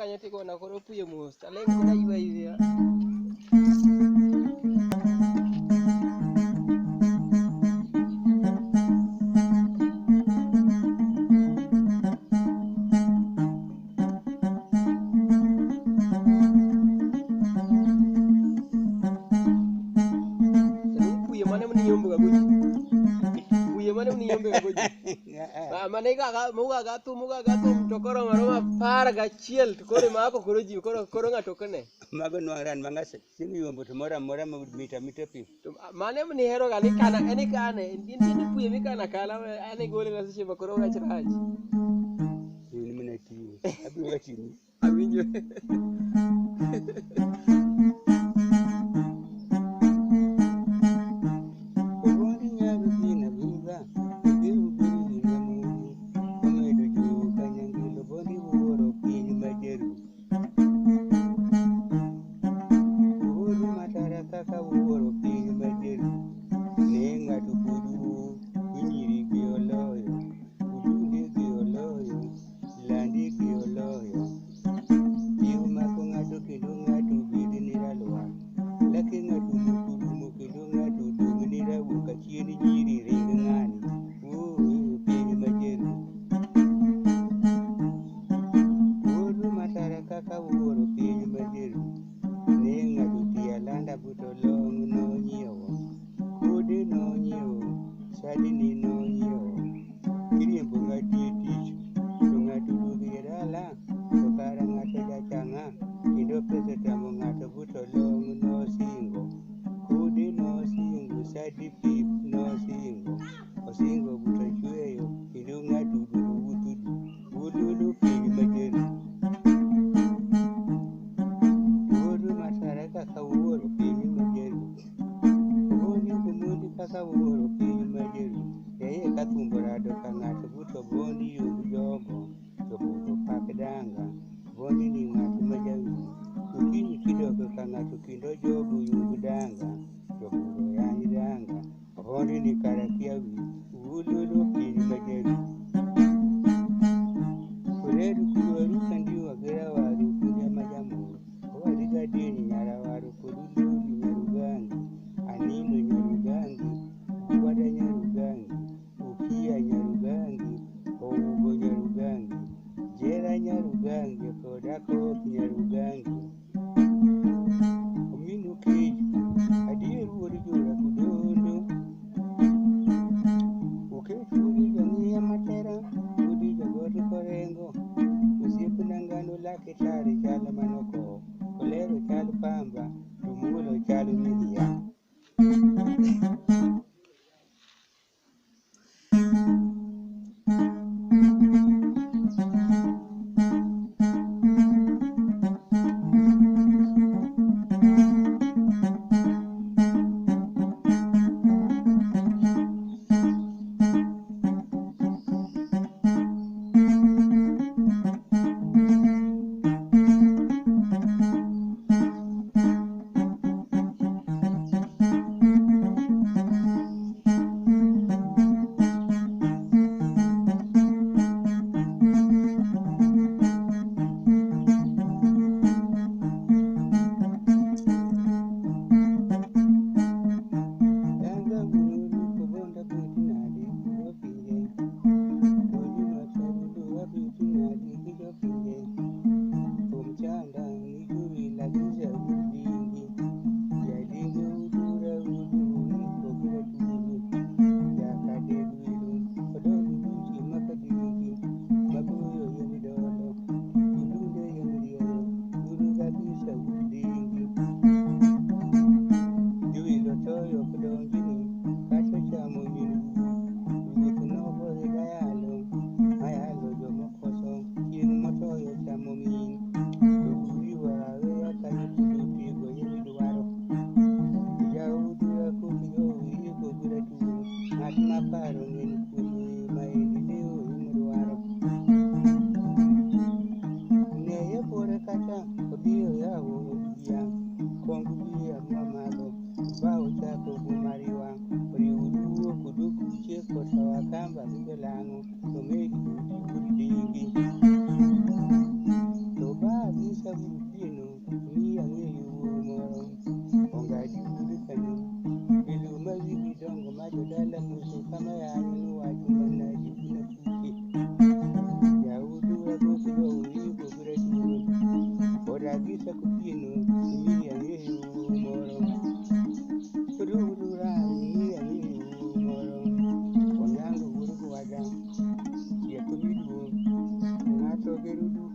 kanyo tikona koro puye mos taleng kuna ywa muga gatum to koro maroma par gachiel to koro mako koro ji koro ngato kane mago nwang'ran mang'ase chieng' yombo to mora mita pi to mane mni hero ga ni kana eni kane ni puye mi kana kala ane gole na seche koro rach ni mena ti abiro gatini awinjo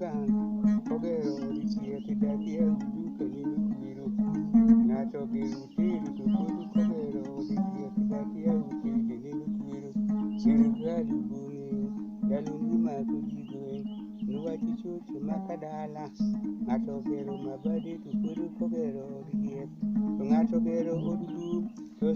gang ogero od thieth dakie duka nini kwiro ng'ato ogero hoteli to pod kogero od thieth dakie hoteli nini kwiro sirikal bong'eyo ndalo nimako ji gweng' niwach choche maka dala ng'ato ogero mabade to pod kogero od thieth to ng'ato ogero od lum to